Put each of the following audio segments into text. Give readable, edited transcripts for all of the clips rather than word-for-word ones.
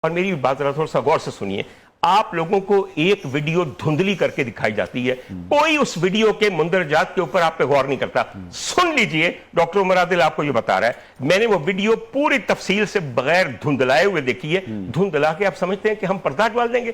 اور میری بات ذرا تھوڑا سا غور سے سنیے. آپ لوگوں کو ایک ویڈیو دھندلی کر کے دکھائی جاتی ہے, کوئی اس ویڈیو کے مندرجات کے اوپر آپ پہ غور نہیں کرتا. سن لیجئے, ڈاکٹر عمر عادل آپ کو یہ بتا رہا ہے, میں نے وہ ویڈیو پوری تفصیل سے بغیر دھندلائے ہوئے دیکھی ہے. دھندلا کے آپ سمجھتے ہیں کہ ہم پردہ ڈال دیں گے؟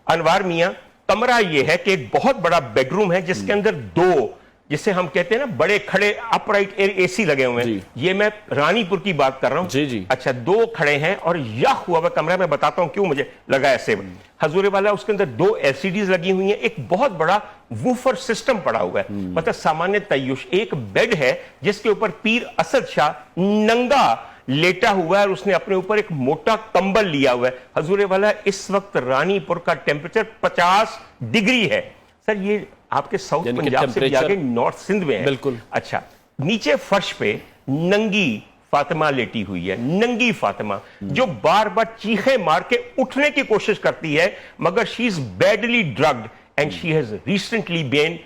انوار میاں, کمرہ یہ ہے کہ ایک بہت بڑا بیڈ روم ہے جس کے اندر دو, جسے ہم کہتے ہیں نا بڑے کھڑے اپ رائٹ اے سی لگے ہوئے ہیں. یہ میں رانی پور کی بات کر رہا ہوں. اچھا, دو کھڑے ہیں اور یخ ہوا ہوا کمرہ. میں بتاتا ہوں کیوں مجھے لگا ایسے. حضور والا, اس کے اندر دو ایل سی ڈیز لگی ہوئی ہیں, ایک بہت بڑا ووفر سسٹم پڑا ہوا ہے, مطلب سامانیہ تعیش. ایک بیڈ ہے جس کے اوپر پیر اسد شاہ ننگا لیٹا ہوا ہے اور اس نے اپنے اوپر ایک موٹا کمبل لیا ہوا ہے. حضور والا, اس وقت رانی پور کا ٹیمپریچر 50 ڈگری ہے. سر یہ آپ کے ساؤتھ پنجاب سے بھی آگے نارتھ سندھ میں ہے. بالکل. اچھا, نیچے فرش پہ ننگی فاطمہ لیٹی ہوئی ہے, ننگی فاطمہ, جو بار بار چیخیں مار کے اٹھنے کی کوشش کرتی ہے, مگر she is badly drugged and she has recently been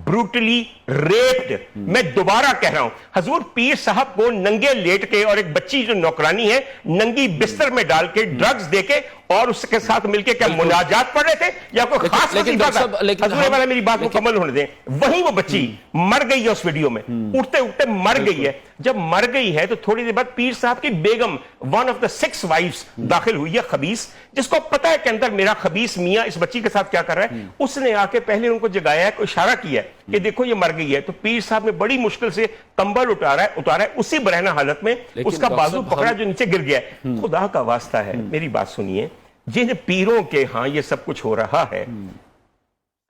brutally raped. میں دوبارہ کہہ رہا ہوں, حضور پیر صاحب کو ننگے لیٹ کے اور ایک بچی جو نوکرانی ہے ننگی بستر میں ڈال کے ڈرگز دے کے اور اس کے ساتھ مل کے کیا مناجات پڑھ رہے تھے یا کوئی خاص وظیفہ تھا؟ حضور والا میری بات مکمل ہونے دیں. وہیں وہ بچی مر گئی ہے اس ویڈیو میں, اٹھتے اٹھتے مر گئی ہے. جب مر گئی ہے تو تھوڑی دیر بعد پیر صاحب کی بیگم, ون آف دا 6 وائفز, داخل ہوئی ہے, خبیث, جس کو پتا ہے کہ اندر میرا خبیث میاں اس بچی کے ساتھ کیا کر رہا ہے. اس نے آ کے پہلے ان کو جگایا ہے, اشارہ کیا ہے کہ دیکھو یہ مر گئی ہے. تو پیر صاحب نے بڑی مشکل سے کمبل اتارا ہے, اسی برہنہ حالت میں اس کا بازو پکڑا جو نیچے گر گیا ہے. خدا کا واسطہ ہے, میری بات سنیے, جن پیروں کے ہاں یہ سب کچھ ہو رہا ہے,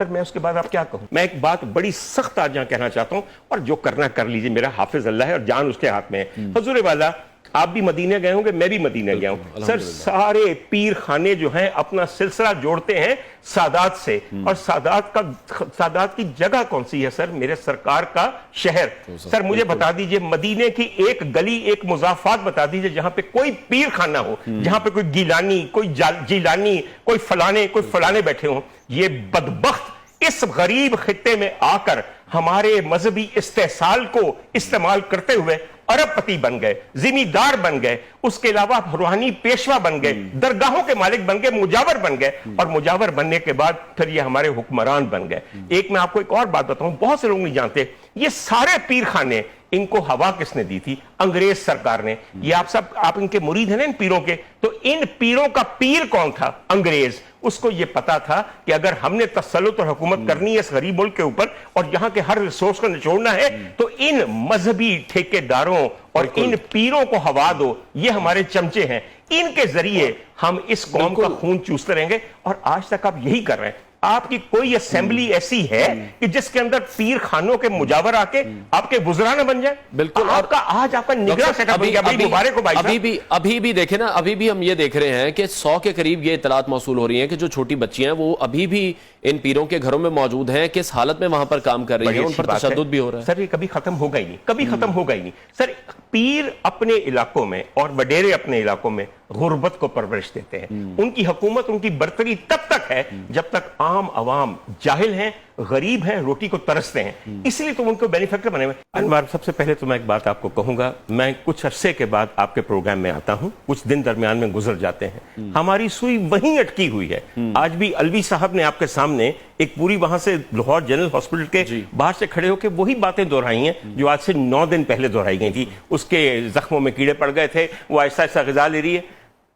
سر میں اس کے بعد آپ کیا کہوں؟ میں ایک بات بڑی سخت آج یہاں کہنا چاہتا ہوں, اور جو کرنا کر لیجئے, میرا حافظ اللہ ہے اور جان اس کے ہاتھ میں ہے. حضور والا, آپ بھی مدینہ گئے ہوں گے, میں بھی مدینہ گیا ہوں. سر سارے پیر خانے جو ہیں اپنا سلسلہ جوڑتے ہیں سادات سے, اور سادات کی جگہ کون سی ہے سر؟ میرے سرکار کا شہر. سر مجھے بتا دیجئے مدینے کی ایک گلی, ایک مضافات بتا دیجئے جہاں پہ کوئی پیر خانہ ہو, جہاں پہ کوئی گیلانی, کوئی جیلانی, کوئی فلانے بیٹھے ہوں. یہ بدبخت اس غریب خطے میں آ کر ہمارے مذہبی استحصال کو استعمال کرتے ہوئے ارب پتی بن گئے, زمیندار بن گئے, اس کے علاوہ روحانی پیشوا بن گئے, درگاہوں کے مالک بن گئے, مجاور بن گئے, اور مجاور بننے کے بعد پھر یہ ہمارے حکمران بن گئے. ایک میں آپ کو ایک اور بات بتاؤں, بہت سے لوگ نہیں جانتے, یہ سارے پیر خانے, ان کو ہوا کس نے دی تھی؟ انگریز سرکار نے. یہ آپ ان کے مرید ہیں نا ان پیروں کے, تو ان پیروں کا پیر کون تھا؟ انگریز. اس کو یہ پتا تھا کہ اگر ہم نے تسلط اور حکومت کرنی ہے اس غریب ملک کے اوپر اور یہاں کے ہر ریسورس کو نچوڑنا ہے, تو ان مذہبی ٹھیکیداروں اور ان پیروں کو ہوا دو. یہ ہمارے چمچے ہیں, ان کے ذریعے ہم اس قوم کا خون چوستے رہیں گے. اور آج تک آپ یہی کر رہے ہیں. آپ کی کوئی اسمبلی ایسی ہے کہ جس کے اندر پیر خانوں کے مجاور آ کے آپ کے وزراء نہ بن جائیں؟ بالکل. آج آپ کا نگراں سیٹ اپ بن گیا. بھائی مبارک ہو بھائی صاحب. ابھی بھی دیکھیں نا, ابھی بھی ہم یہ دیکھ رہے ہیں کہ 100 کے قریب یہ اطلاعات موصول ہو رہی ہیں کہ جو چھوٹی بچیاں ہیں وہ ابھی بھی ان پیروں کے گھروں میں موجود ہیں, کس حالت میں وہاں پر کام کر رہی ہیں, ان پر تشدد بھی ہو رہا ہے. سر یہ کبھی ختم ہوگا ہی نہیں, کبھی ختم ہوگا ہی نہیں. سر پیر اپنے علاقوں میں اور وڈیرے اپنے علاقوں میں غربت کو پرورش دیتے ہیں. ان کی حکومت, ان کی برتری تب تک ہے جب تک عام عوام جاہل ہیں, غریب ہیں, روٹی کو ترستے ہیں. اس لیے تو ان کو بینیفیکٹر بنے ہوئے. انوار, سب سے پہلے تو میں ایک بات آپ کو کہوں گا, میں کچھ عرصے کے بعد آپ کے پروگرام میں آتا ہوں, کچھ دن درمیان میں گزر جاتے ہیں, ہماری سوئی وہیں اٹکی ہوئی ہے. آج بھی الوی صاحب نے آپ کے سامنے ایک پوری وہاں سے لاہور جنرل ہاسپٹل کے باہر سے کھڑے ہو کے وہی باتیں دہرائی ہیں جو آج سے 9 دن پہلے دہرائی گئی تھی. اس کے زخموں میں کیڑے پڑ گئے تھے, وہ ایسا ایسا غذا لے رہی ہے.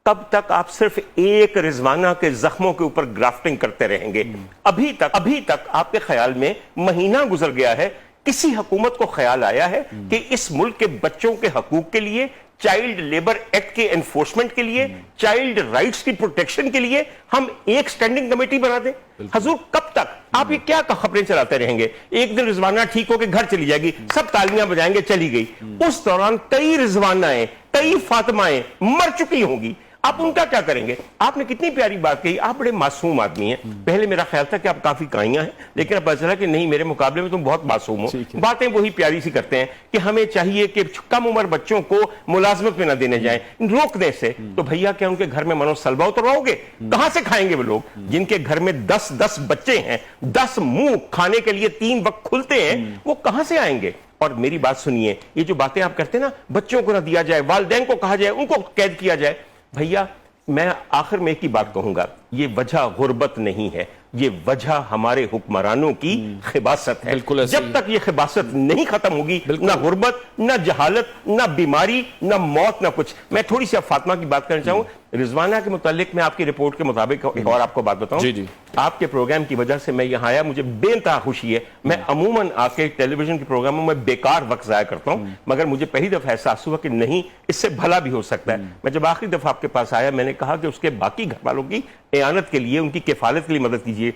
کب تک آپ صرف ایک رضوانہ کے زخموں کے اوپر گرافٹنگ کرتے رہیں گے؟ ابھی تک آپ کے خیال میں مہینہ گزر گیا ہے, کسی حکومت کو خیال آیا ہے کہ اس ملک کے بچوں کے حقوق کے لیے, چائلڈ لیبر ایکٹ کے انفورسمنٹ کے لیے, چائلڈ رائٹس کی پروٹیکشن کے لیے ہم ایک سٹینڈنگ کمیٹی بنا دیں؟ حضور کب تک آپ یہ کیا خبریں چلاتے رہیں گے؟ ایک دن رضوانہ ٹھیک ہو کے گھر چلی جائے گی, سب تالیاں بجائیں گے, چلی گئی. اس دوران کئی رضوانائیں, کئی فاطمائیں مر چکی ہوں گی. آپ ان کا کیا کریں گے؟ آپ نے کتنی پیاری بات کہی, آپ بڑے معصوم آدمی ہیں. پہلے میرا خیال تھا کہ آپ کافی کائیاں ہیں, لیکن اب پتہ چلا کہ نہیں, میرے مقابلے میں تم بہت معصوم ہو. باتیں وہی پیاری سی کرتے ہیں کہ ہمیں چاہیے کہ کم عمر بچوں کو ملازمت میں نہ دینے جائیں, روکنے سے. تو بھیا کیا ان کے گھر میں منو سلبا اترواؤ گے؟ کہاں سے کھائیں گے وہ لوگ جن کے گھر میں 10 بچے ہیں, 10 منہ کھانے کے لیے 3 وقت کھلتے ہیں, وہ کہاں سے آئیں گے؟ اور میری بات سنیے, یہ جو باتیں آپ کرتے ہیں نا, بچوں کو نہ دیا جائے, والدین کو کہا جائے, ان کو قید کیا جائے, بھیا میں آخر میں ایک ہی بات کہوں گا، یہ وجہ غربت نہیں ہے، یہ وجہ ہمارے حکمرانوں کی خباثت ہے۔ بالکل ایسے جب تک یہ خباثت نہیں ختم ہوگی، نہ غربت، نہ جہالت، نہ بیماری، نہ موت، نہ کچھ۔ میں تھوڑی سی اب فاطمہ کی بات کرنا چاہوں، رضوانہ کے متعلق میں آپ کی رپورٹ کے مطابق ایک اور آپ کو بات بتاؤں۔ جی جی، آپ کے پروگرام کی وجہ سے میں یہاں آیا، مجھے بے انتہا خوشی ہے۔ میں عموماً آ کے ٹیلی ویژن کے پروگراموں میں بیکار وقت ضائع کرتا ہوں، مگر مجھے پہلی دفعہ احساس ہوا کہ نہیں، اس سے بھلا بھی ہو سکتا ہے۔ میں جب آخری دفعہ آپ کے پاس آیا، میں نے کہا کہ اس کے باقی گھر والوں کی اعانت کے لیے، ان کی کفالت کے لیے مدد کیجیے۔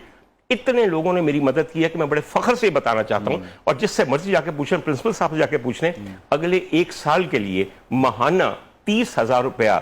اتنے لوگوں نے میری مدد کی ہے کہ میں بڑے فخر سے بتانا چاہتا ہوں، اور جس سے مرضی جا کے پوچھیں، پرنسپل صاحب سے جا کے پوچھ لیں، اگلے 1 سال کے لیے ماہانہ 30,000 روپیہ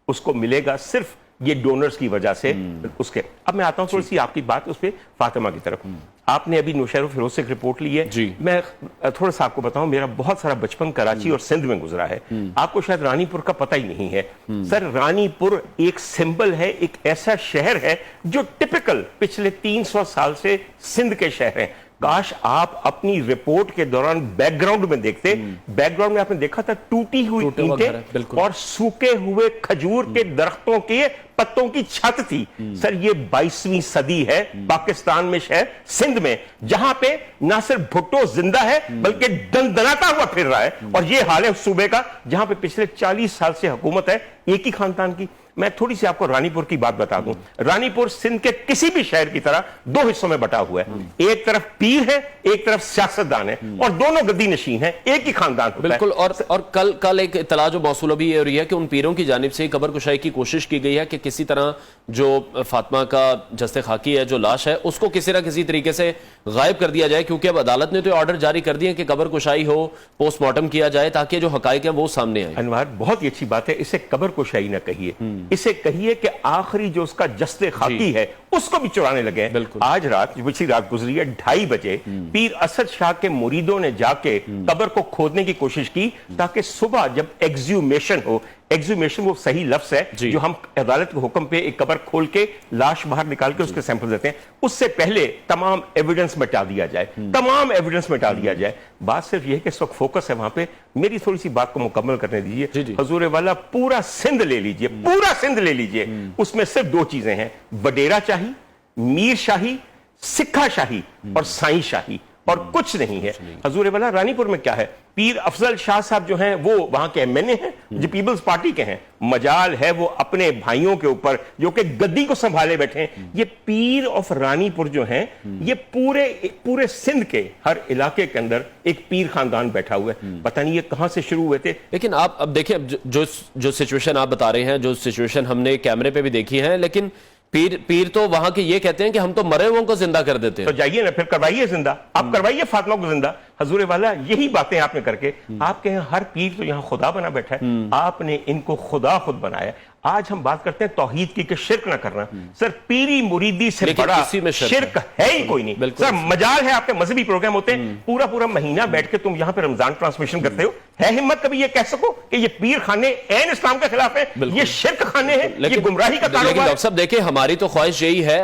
اس کو ملے گا، صرف یہ ڈونرز کی وجہ سے اس کے۔ اب میں آتا ہوں تھوڑی سی آپ کی بات اس پہ فاطمہ کی طرف۔ آپ نے ابھی نوشہر و فیروز سے ایک رپورٹ لی ہے، میں تھوڑا سا آپ کو بتاؤں، میرا بہت سارا بچپن کراچی اور سندھ میں گزرا ہے۔ آپ کو شاید رانی پور کا پتہ ہی نہیں ہے۔ سر، رانی پور ایک سمبل ہے، ایک ایسا شہر ہے جو ٹپیکل پچھلے 300 سال سے سندھ کے شہر ہیں۔ کاش آپ اپنی رپورٹ کے دوران بیک گراؤنڈ میں دیکھتے، بیک گراؤنڈ میں آپ نے دیکھا تھا ٹوٹی ہوئی اینٹیں اور سوکے ہوئے کھجور کے درختوں کے پتوں کی چھت تھی۔ سر، یہ 22ویں صدی ہے پاکستان میں، شہر سندھ میں، جہاں پہ نہ صرف بھٹو زندہ ہے بلکہ دندناتا ہوا پھر رہا ہے، اور یہ حال ہے اس صوبے کا جہاں پہ پچھلے 40 سال سے حکومت ہے ایک ہی خاندان کی۔ میں تھوڑی سی آپ کو رانی پور کی بات بتا دوں۔ رانی پور سندھ کے کسی بھی شہر کی طرح 2 حصوں میں بٹا ہوا ہے، ایک طرف پیر ہے، ایک طرف سیاستدان ہے، اور دونوں گدی نشین ہیں، ایک ہی خاندان ہوتا ہے۔ بالکل، اور کل ایک اطلاع جو موصول ابھی یہ ہو رہی ہے کہ ان پیروں کی جانب سے قبر کشائی کی کوشش کی گئی ہے کہ کسی طرح جو فاطمہ کا جسد خاکی ہے، جو لاش ہے، اس کو کسی نہ کسی طریقے سے غائب کر دیا جائے، کیونکہ اب عدالت نے تو آرڈر جاری کر دیے کہ قبر کشائی ہو، پوسٹ مارٹم کیا جائے، تاکہ جو حقائق ہیں وہ سامنے آئیں۔ انوار، بہت ہی اچھی بات ہے، اسے قبر کشائی نہ کہیے، اسے کہیے کہ آخری جو اس کا جسد خاکی ہے اس کو بھی چرانے لگے ہیں۔ آج رات، پچھلی رات گزری ہے، 2:30 بجے پیر اسد شاہ کے مریدوں نے جا کے قبر کو کھودنے کی کوشش کی، تاکہ صبح جب ایگزیومیشن ہو، ایگزیومیشن وہ صحیح لفظ ہے جو ہم عدالت کے حکم پہ ایک قبر کھول کے لاش باہر نکال کے اس کے سیمپل دیتے ہیں، اس سے پہلے تمام ایویڈنس مٹا دیا جائے، تمام ایویڈنس مٹا دیا جائے۔ بات صرف یہ ہے کہ اس وقت فوکس ہے وہاں پہ۔ میری تھوڑی سی بات کو مکمل کرنے دیجیے۔ حضور والا، پورا سندھ لے لیجیے، پورا سندھ لے لیجیے، اس میں صرف 2 چیزیں ہیں، وڈیرا شاہی، میر شاہی، سکھا شاہی اور سائیں شاہی، اور کچھ نہیں ہے۔ حضور والا، رانی پور میں کیا ہے؟ پیر افضل شاہ صاحب جو ہیں وہ وہاں کے ایم این اے ہیں، جو پیپلز پارٹی کے ہیں، مجال ہے وہ اپنے بھائیوں کے اوپر جو کہ گدی کو سنبھالے بیٹھے ہیں۔ یہ پیر آف رانی پور جو ہیں، یہ پورے سندھ کے ہر علاقے کے اندر ایک پیر خاندان بیٹھا ہوا ہے، پتہ نہیں یہ کہاں سے شروع ہوئے تھے۔ لیکن آپ اب دیکھیں، جو سچویشن آپ بتا رہے ہیں، جو سچویشن ہم نے کیمرے پہ بھی دیکھی ہے، لیکن پیر تو وہاں کے یہ کہتے ہیں کہ ہم تو مرے ہوئے کو زندہ کر دیتے ہیں۔ تو جائیے نا، پھر کروائیے زندہ، آپ کروائیے فاطمہ کو زندہ۔ حضور والا، یہی باتیں آپ نے کر کے، آپ کے ہر پیر تو یہاں خدا بنا بیٹھا ہے، آپ نے ان کو خدا خود بنایا۔ آج ہم بات کرتے ہیں توحید کی کہ شرک نہ کرنا، سر پیری مریدی سے بڑا شرک ہے ہی کوئی نہیں۔ سر مجال ہے، آپ کے مذہبی پروگرام ہوتے ہیں، پورا مہینہ بیٹھ کے تم یہاں پہ رمضان ٹرانسمیشن کرتے ہو، ہے ہمت کبھی یہ کہہ سکو کہ یہ پیر خانے عین اسلام کے خلاف ہے، یہ شرک خانے ہیں، یہ گمراہی کا کاروبار ہے؟ لیکن ڈاکٹر صاحب دیکھیں، ہماری تو خواہش یہی ہے،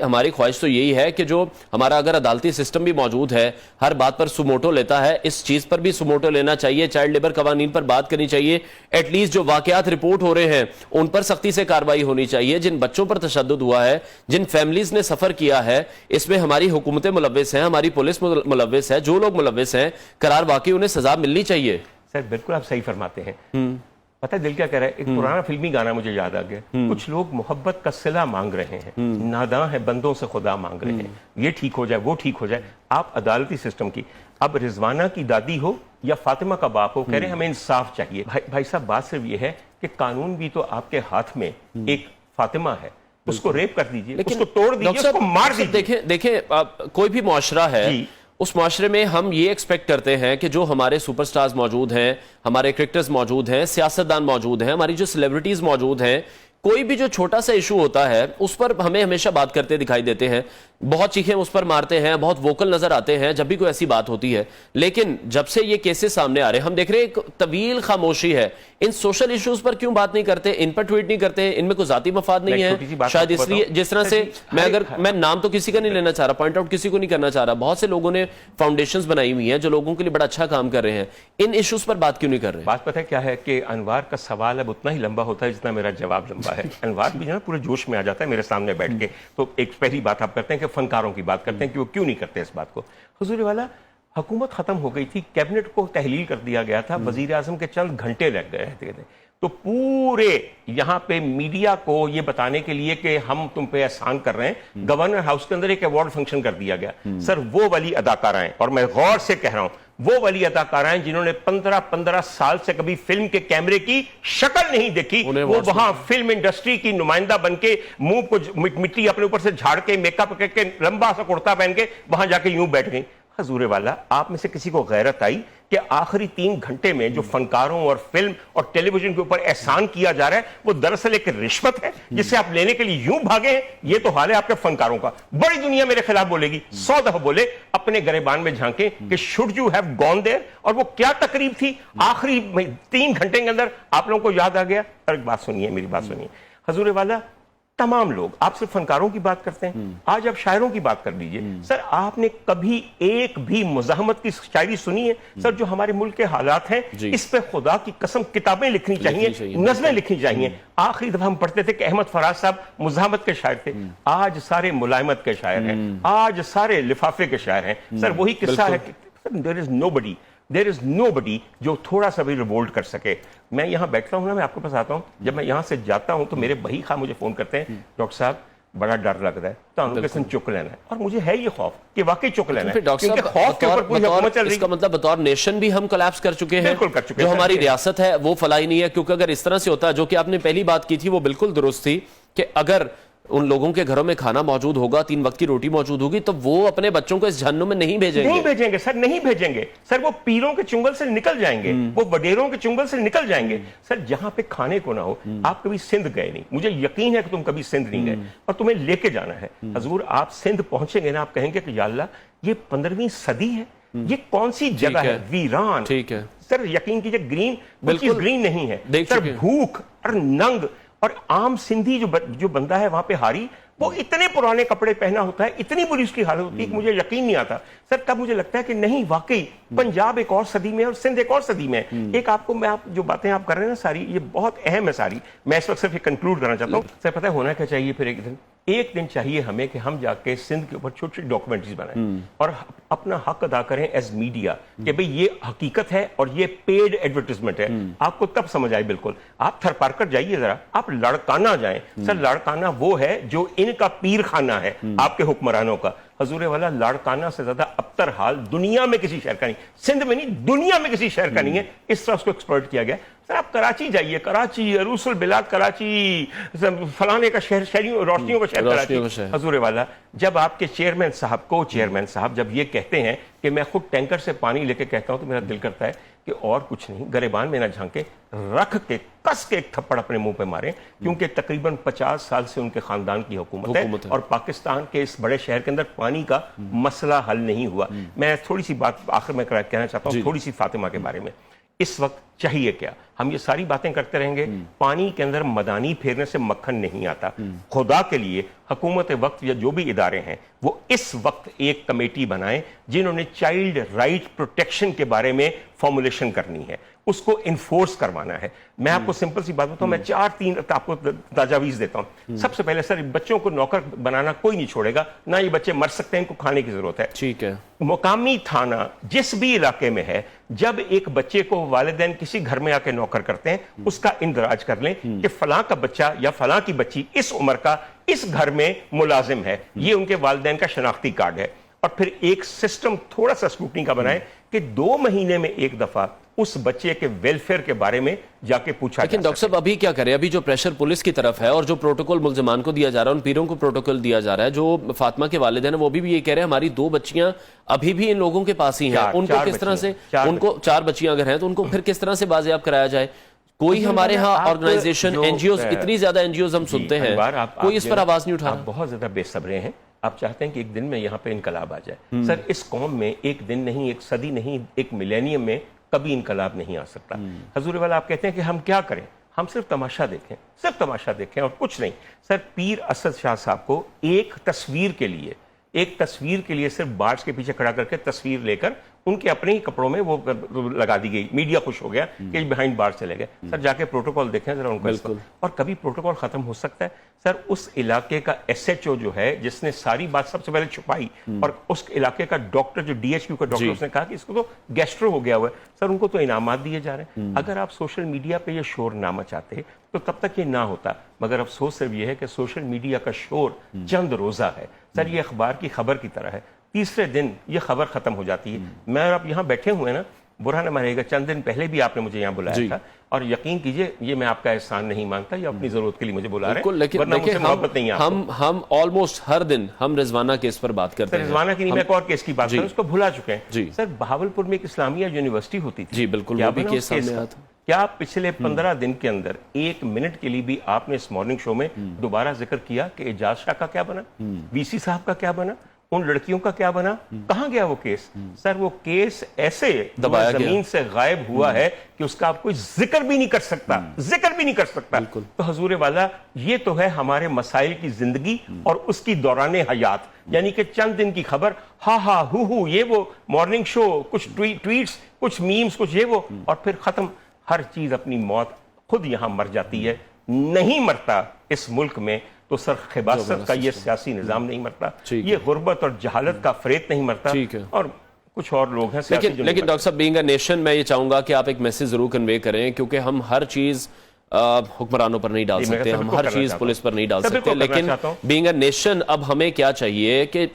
ہماری خواہش تو یہی ہے کہ جو ہمارا اگر عدالتی سسٹم بھی موجود ہے، ہر بات پر سوموٹو لیتا ہے، اس چیز پر بھی سوموٹو لینا چاہیے، چائلڈ لیبر قوانین پر بات کرنی چاہیے، ایٹ لیسٹ جو واقعات رپورٹ ہو رہے ہیں ان پر سختی سے کارروائی ہونی چاہیے، جن بچوں پر تشدد ہوا ہے، جن فیملیز نے سفر کیا ہے، اس میں ہماری حکومتیں ملوث ہیں، ہماری پولیس ملوث ہے، جو لوگ ملوث ہیں قرار واقعی انہیں سزا ملنی چاہیے۔ سر بالکل آپ صحیح فرماتے ہیں۔ پتہ دل کیا کہہ رہا ہے؟ ایک پرانا فلمی گانا مجھے یاد آ گیا، کچھ لوگ محبت کا صلہ مانگ رہے ہیں، ناداں ہیں بندوں سے خدا مانگ رہے ہیں، یہ ٹھیک ہو جائے، وہ ٹھیک ہو جائے۔ آپ عدالتی سسٹم کی، اب رضوانہ کی دادی ہو یا فاطمہ کا باپ ہو، کہہ رہے ہیں ہمیں انصاف چاہیے۔ بھائی صاحب، بات صرف یہ ہے کہ قانون بھی تو آپ کے ہاتھ میں ایک فاطمہ ہے، اس کو ریپ کر دیجئے، اس کو توڑ دیجئے، اس کو مار دیجئے۔ دیکھیں کوئی بھی معاشرہ ہے، اس معاشرے میں ہم یہ ایکسپیکٹ کرتے ہیں کہ جو ہمارے سپر سٹارز موجود ہیں، ہمارے کرکٹرز موجود ہیں، سیاستدان موجود ہیں، ہماری جو سیلیبریٹیز موجود ہیں، کوئی بھی جو چھوٹا سا ایشو ہوتا ہے اس پر ہمیں ہمیشہ بات کرتے دکھائی دیتے ہیں بہت چیخیں اس پر مارتے ہیں, بہت ووکل نظر آتے ہیں جب بھی کوئی ایسی بات ہوتی ہے, لیکن جب سے یہ کیسز سامنے آ رہے ہیں ہم دیکھ رہے ہیں ایک طویل خاموشی ہے. ان سوشل ایشوز پر کیوں بات نہیں کرتے, ان پر ٹویٹ نہیں کرتے, ان میں کوئی ذاتی مفاد نہیں ہے شاید اس لیے. جس طرح سے میں نام تو کسی کا نہیں لینا چاہ رہا, پوائنٹ آؤٹ کسی کو نہیں کرنا چاہ رہا, بہت سے لوگوں نے فاؤنڈیشنز بنائی ہوئی ہیں جو لوگوں کے لیے بڑا اچھا کام کر رہے ہیں, ان ایشوز پر بات کیوں نہیں کر رہے؟ بات پتہ ہے کیا ہے کہ انوار کا سوال اب اتنا ہی لمبا ہوتا ہے جتنا میرا جواب لمبا ہے. انوار بھی جو ہے پورے جوش میں آ جاتا ہے میرے سامنے بیٹھ کے. تو ایک پہلی بات آپ کرتے ہیں کہ فنکاروں کی بات کرتے ہیں کہ وہ کیوں نہیں کرتے اس بات کو. حضور والا, حکومت ختم ہو گئی تھی, کیبنٹ کو تحلیل کر دیا گیا تھا, وزیر اعظم کے چند گھنٹے لگ گئے تھے, تو پورے یہاں پہ میڈیا کو یہ بتانے کے لیے کہ ہم تم پہ احسان کر رہے ہیں, گورنر ہاؤس کے اندر ایک ایوارڈ فنکشن کر دیا گیا. سر وہ والی اداکارائیں, اور میں غور سے کہہ رہا ہوں, وہ والی اداکارائیں جنہوں نے 15 سال سے کبھی فلم کے کیمرے کی شکل نہیں دیکھی, وہ وہاں فلم انڈسٹری کی نمائندہ بن کے منہ کو مٹی اپنے اوپر سے جھاڑ کے میک اپ کر کے لمبا سا کرتا پہن کے وہاں جا کے یوں بیٹھ گئی. حضور والا, آپ میں سے کسی کو غیرت آئی کہ آخری 3 گھنٹے میں جو فنکاروں اور فلم اور ٹیلی ویژن کے اوپر احسان کیا جا رہا ہے وہ دراصل ایک رشوت ہے جسے آپ لینے کے لیے یوں بھاگے ہیں؟ یہ تو حال ہے آپ کے فنکاروں کا. بڑی دنیا میرے خلاف بولے گی, 100 دفعہ بولے, اپنے گریبان میں جھانکیں کہ should you have gone there, اور وہ کیا تقریب تھی آخری 3 گھنٹے کے اندر آپ لوگوں کو یاد آ گیا. اور ایک بات سنیے, میری بات سنیے حضور والا, تمام لوگ آپ صرف فنکاروں کی بات کرتے ہیں, آج آپ شاعروں کی بات کر لیجئے. سر آپ نے کبھی ایک بھی مزاحمت کی شاعری سنی ہے؟ سر جو ہمارے ملک کے حالات ہیں اس پہ خدا کی قسم کتابیں لکھنی چاہیے, نظمیں لکھنی چاہیے. آخری دفعہ ہم پڑھتے تھے کہ احمد فراز صاحب مزاحمت کے شاعر تھے, آج سارے ملائمت کے شاعر ہیں, آج سارے لفافے کے شاعر ہیں. سر وہی قصہ ہے کہ there is nobody جو تھوڑا سا بھی ریوولٹ کر سکے. میں یہاں بیٹھتا ہوں نا, میں آپ کے پاس آتا ہوں, جب میں یہاں سے جاتا ہوں تو میرے بھائی خواہ مجھے فون کرتے ہیں, ڈاکٹر صاحب بڑا ڈر لگ رہا ہے, تو کسن چک لینا ہے. اور مجھے ہے یہ خوف کہ واقعی چک لینا ہے, کیونکہ خوف کے اوپر پوری حکومت چل رہی ہے. اس کا مطلب بطور نیشن بھی ہم کولیپس کر چکے ہیں. بالکل کر چکے ہیں. جو ہماری ریاست ہے وہ فلاحی نہیں ہے, کیونکہ اگر اس طرح سے ہوتا, جو کہ آپ نے پہلی بات کی تھی وہ بالکل درست تھی, کہ اگر ان لوگوں کے گھروں میں کھانا موجود ہوگا, 3 وقت کی روٹی موجود ہوگی, تو وہ اپنے بچوں کو اس جہنم میں نہیں بھیجیں گے. سر نہیں بھیجیں گے. سر وہ پیروں کے چنگل سے نکل جائیں گے, وہ وڈیروں کے چنگل سے نکل جائیں گے. سر جہاں پہ کھانے کو نہ ہو, آپ کبھی سندھ گئے نہیں, مجھے یقین ہے کہ تم کبھی سندھ نہیں گئے, اور تمہیں لے کے جانا ہے. حضور آپ سندھ پہنچیں گے نا, آپ کہیں گے کہ یا اللہ یہ 15ویں صدی ہے, یہ کون سی جگہ ہے, ویران. ٹھیک ہے سر یقین کیجئے, گرین نہیں ہے. سر بھوک اور ننگ, اور عام سندھی جو بندہ ہے وہاں پہ ہاری, وہ اتنے پرانے کپڑے پہنا ہوتا ہے, اتنی بری اس کی حالت ہوتی ہے کہ مجھے یقین نہیں آتا. سر تب مجھے لگتا ہے کہ نہیں, واقعی پنجاب ایک اور صدی میں ہے اور سندھ ایک اور صدی میں ہے. ایک آپ کو میں جو باتیں آپ کر رہے ہیں نا ساری, یہ بہت اہم ہے ساری. میں اس وقت صرف یہ کنکلوڈ کرنا چاہتا ہوں. سر پتہ ہے ہونا کیا چاہیے پھر ایک دن چاہیے ہمیں کہ ہم جا کے سندھ کے اوپر چھوٹی چھوٹی ڈاکومنٹریز بنائیں اور اپنا حق ادا کریں ایز میڈیا کہ بھئی یہ حقیقت ہے اور یہ پیڈ ایڈورٹیزمنٹ ہے. آپ کو تب سمجھ آئے. بالکل آپ تھر پار کر جائیے ذرا, آپ لڑکانہ جائیں. سر لڑکانہ وہ ہے جو ان کا پیر خانہ ہے آپ کے حکمرانوں کا. حضور والا, لاڑکانہ سے زیادہ ابتر حال دنیا میں کسی شہر کا نہیں, سندھ میں نہیں, دنیا میں کسی شہر کا نہیں ہے. اس طرح اس کو ایکسپلائٹ کیا گیا. سر آپ کراچی جائیے, کراچی عروس البلاد کراچی, فلانے کا شہر, شہریوں روشنیوں کا شہر کراچی. حضور والا, جب آپ کے چیئرمین صاحب, کو چیئرمین صاحب جب یہ کہتے ہیں کہ میں خود ٹینکر سے پانی لے کے کہتا ہوں, تو میرا دل کرتا ہے کہ اور کچھ نہیں, گریبان میں نہ جھانکے, رکھ کے کس کے ایک تھپڑ اپنے منہ پہ ماریں, کیونکہ تقریباً 50 سال سے ان کے خاندان کی حکومت ہے اور پاکستان کے اس بڑے شہر کے اندر پانی کا مسئلہ حل نہیں ہوا. میں تھوڑی سی بات آخر میں کہنا چاہتا ہوں, تھوڑی سی فاطمہ کے بارے میں. اس وقت چاہیے کیا, ہم یہ ساری باتیں کرتے رہیں گے, پانی کے اندر مدانی پھیرنے سے مکھن نہیں آتا. خدا کے لیے حکومت وقت یا جو بھی ادارے ہیں وہ اس وقت ایک کمیٹی بنائیں جنہوں نے چائلڈ رائٹ پروٹیکشن کے بارے میں فارمولیشن کرنی ہے, اس کو انفورس کروانا ہے. میں آپ کو سمپل سی بات بتاؤں, میں 4-3 آپ کو تجاویز دیتا ہوں. سب سے پہلے سر, بچوں کو نوکر بنانا کوئی نہیں چھوڑے گا, نہ یہ بچے مر سکتے ہیں, ان کو کھانے کی ضرورت ہے. ٹھیک ہے. مقامی تھانہ جس بھی علاقے میں ہے, جب ایک بچے کو والدین کسی گھر میں آ کے نوکر کرتے ہیں, اس کا اندراج کر لیں کہ فلاں کا بچہ یا فلاں کی بچی اس عمر کا اس گھر میں ملازم ہے, یہ ان کے والدین کا شناختی کارڈ ہے. اور پھر ایک سسٹم تھوڑا سا اسکروٹنی کا بنائیں کہ 2 مہینے میں ایک دفعہ اس بچے کے ویلفیئر کے بارے میں جا کے پوچھا. لیکن ڈاکٹر صاحب ابھی کیا کریں, ابھی جو پریشر پولیس کی طرف ہے اور جو پروٹوکول ملزمان کو دیا جا رہا ہے, ان پیروں کو پروٹوکول دیا جا رہا ہے, جو فاطمہ کے والدین ہیں وہ بھی یہ کہہ رہے ہیں ہماری 2 بچیاں ابھی بھی ان لوگوں کے پاس ہی ہیں, ان کو کس طرح سے, ان کو 4 بچیاں اگر ہیں تو ان کو پھر کس طرح سے بازیاب کرایا جائے. کوئی ہمارے ہاں آرگنائزیشن, این جی اوز, اتنی زیادہ این جی اوز ہم سنتے ہیں, کوئی اس پر آواز نہیں اٹھا رہا. بہت زیادہ بے صبرے ہیں. آپ چاہتے ہیں کہ ایک دن میں یہاں پہ انقلاب آ جائے. سر اس قوم میں ایک دن نہیں، ایک صدی نہیں، ایک ملینیم میں کبھی انقلاب نہیں آ سکتا. حضور والا آپ کہتے ہیں کہ ہم کیا کریں؟ ہم صرف تماشا دیکھیں، صرف تماشا دیکھیں اور کچھ نہیں. سر پیر اسد شاہ صاحب کو ایک تصویر کے لیے صرف بارس کے پیچھے کھڑا کر کے تصویر لے کر ان کے اپنے ہی کپڑوں میں وہ لگا دی گئی. میڈیا خوش ہو گیا کہ بیہائنڈ بار چلے گئے. سر جا کے پروٹوکول دیکھیں ذرا ان کو. اور کبھی پروٹوکول ختم ہو سکتا ہے؟ سر اس علاقے کا ایس ایچ او جو ہے جس نے ساری بات سب سے پہلے چھپائی، اور اس علاقے کا ڈاکٹر جو ڈی ایچ کیو کا ڈاکٹر اس نے کہا کہ اس کو تو گیسٹرو ہو گیا ہوا ہے. سر ان کو تو انعامات دیے جا رہے ہیں. اگر آپ سوشل میڈیا پہ یہ شور نہ مچاتے تو تب تک یہ نہ ہوتا. مگر افسوس صرف یہ ہے کہ سوشل میڈیا کا شور چند روزہ ہے. سر یہ اخبار کی خبر کی طرح ہے، تیسرے دن یہ خبر ختم ہو جاتی ہے. میں اور آپ یہاں بیٹھے ہوئے نا، برا نہ مانے گا، چند دن پہلے بھی آپ نے مجھے یہاں بلایا تھا، اور یقین کیجئے یہ میں آپ کا احسان نہیں مانتا، یہ اپنی ضرورت کے لیے مجھے بلا رہے ہیں، ورنہ مجھ سے محبت نہیں ہے آپ کو. ہم آلموسٹ ہر دن ہم رضوانہ کیس پر بات کرتے ہیں. رضوانہ کی نہیں، میں ایک اور کیس کی بات کروں، اس کو بھلا چکے ہیں. سر بہاولپور میں ایک اسلامیہ یونیورسٹی ہوتی تھی. جی بالکل، وہ بھی کیس سامنے آیا تھا. کیا پچھلے 15 دن کے اندر ایک منٹ کے لیے بھی آپ نے اس مارننگ شو میں دوبارہ ذکر کیا کہ اعجاز شاہ کا کیا بنا، وی سی صاحب کا کیا بنا، ان لڑکیوں کا کیا بنا؟ کہاں گیا وہ کیس؟ سر وہ کیس ایسے زمین سے غائب ہوا ہے کہ اس کا آپ کوئی ذکر بھی نہیں کر سکتا. تو حضور والا یہ تو ہے ہمارے مسائل کی زندگی اور اس کی دوران حیات، یعنی کہ چند دن کی خبر، ہا ہو یہ وہ مارننگ شو، کچھ ٹویٹس، کچھ میمز، کچھ یہ وہ، اور پھر ختم. ہر چیز اپنی موت خود یہاں مر جاتی ہے. نہیں مرتا اس ملک میں تو سر خباثت کا یہ سیاسی نظام نہیں مرتا، یہ غربت اور جہالت کا فریب نہیں مرتا، اور کچھ اور لوگ ہیں سیاسی. لیکن ڈاکٹر صاحب، بینگ اے نیشن میں یہ چاہوں گا کہ آپ ایک میسج ضرور کنوے کریں، کیونکہ ہم ہر چیز حکمرانوں پر نہیں ڈال سکتے، ہم ہر چیز پولیس پر نہیں ڈال سکتے. لیکن بینگ اے نیشن اب ہمیں کیا چاہیے کہ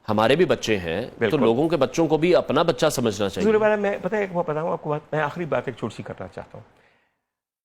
ہمارے بھی بچے ہیں تو لوگوں کے بچوں کو بھی اپنا بچہ سمجھنا چاہیے. میں بتاؤں آپ کو بات، میں آخری بات ایک چھوٹی سی کرنا چاہتا ہوں.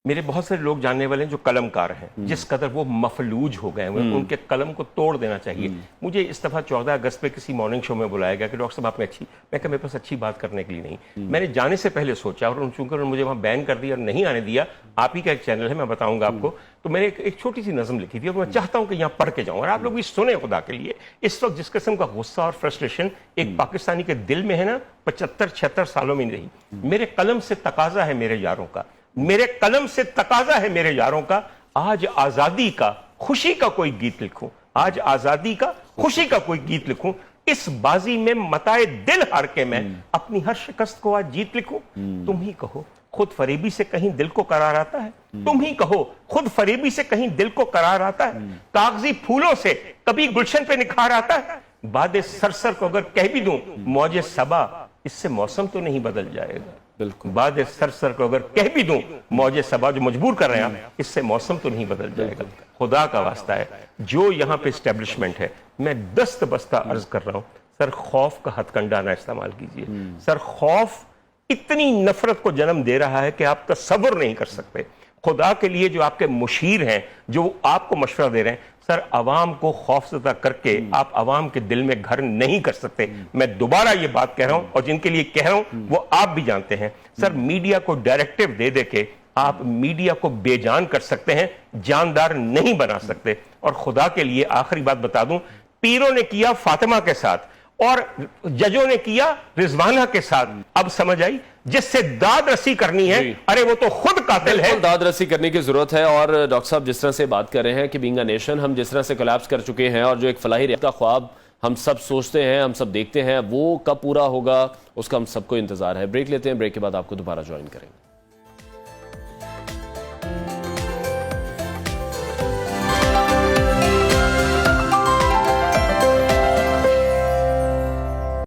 میرے بہت سارے لوگ جاننے والے ہیں جو قلم کار ہیں، جس قدر وہ مفلوج ہو گئے ہیں، ان کے قلم کو توڑ دینا چاہیے. مجھے اس دفعہ 14 اگست پہ کسی مارننگ شو میں بلایا گیا کہ ڈاکٹر صاحب آپ میں کہا میرے پاس اچھی بات کرنے کے لیے نہیں. میں نے جانے سے پہلے سوچا، اور چونکہ انہوں نے مجھے وہاں بین کر دیا اور نہیں آنے دیا، آپ ہی کا ایک چینل ہے میں بتاؤں گا آپ کو، تو میں نے ایک چھوٹی سی نظم لکھی تھی اور میں چاہتا ہوں کہ یہاں پڑھ کے جاؤں اور آپ لوگ بھی سنیں خدا کے لیے. اس وقت جس قسم کا غصہ اور فرسٹریشن ایک پاکستانی کے دل میں ہے نا، 75-76 سالوں میں نہیں. میرے قلم سے تقاضا ہے میرے یاروں کا، میرے قلم سے تقاضا ہے میرے یاروں کا، آج آزادی کا خوشی کا کوئی گیت لکھوں، آج آزادی کا خوشی کا کوئی گیت لکھوں. اس بازی میں متائے دل ہار کے میں اپنی ہر شکست کو آج جیت لکھوں. تم ہی کہو خود فریبی سے کہیں دل کو قرار آتا ہے، تم ہی کہو خود فریبی سے کہیں دل کو قرار آتا ہے. کاغذی پھولوں سے کبھی گلشن پہ نکھار آتا ہے. باد سرسر کو اگر کہہ بھی دوں موج صبا، اس سے موسم تو نہیں بدل جائے گا. بالکل. باد سرسر کو اگر کہہ بھی دوں موج صبا، جو مجبور کر رہے ہیں، اس سے موسم تو نہیں بدل جائے گا. خدا کا واسطہ ہے جو یہاں پہ اسٹیبلشمنٹ ہے، میں دست بستہ عرض کر رہا ہوں، سر خوف کا ہتھ کنڈا نہ استعمال کیجیے. سر خوف اتنی نفرت کو جنم دے رہا ہے کہ آپ تصور نہیں کر سکتے. خدا کے لیے جو آپ کے مشیر ہیں، جو آپ کو مشورہ دے رہے ہیں، سر عوام کو خوف زدہ کر کے آپ عوام کے دل میں گھر نہیں کر سکتے. میں دوبارہ یہ بات کہہ رہا ہوں، اور جن کے لیے کہہ رہا ہوں وہ آپ بھی جانتے ہیں. سر میڈیا کو ڈائریکٹیو دے دے کے آپ میڈیا کو بے جان کر سکتے ہیں، جاندار نہیں بنا سکتے. اور خدا کے لیے آخری بات بتا دوں، پیروں نے کیا فاطمہ کے ساتھ اور ججوں نے کیا رضوانہ کے ساتھ. اب سمجھ آئی؟ جس سے داد رسی کرنی ہے، ارے وہ تو خود قاتل ہے. داد رسی کرنے کی ضرورت ہے. اور ڈاکٹر صاحب جس طرح سے بات کر رہے ہیں کہ بینگ اے نیشن ہم جس طرح سے کولیپس کر چکے ہیں، اور جو ایک فلاحی ریاست کا خواب ہم سب سوچتے ہیں، ہم سب دیکھتے ہیں، وہ کب پورا ہوگا اس کا ہم سب کو انتظار ہے. بریک لیتے ہیں، بریک کے بعد آپ کو دوبارہ جوائن کریں گے.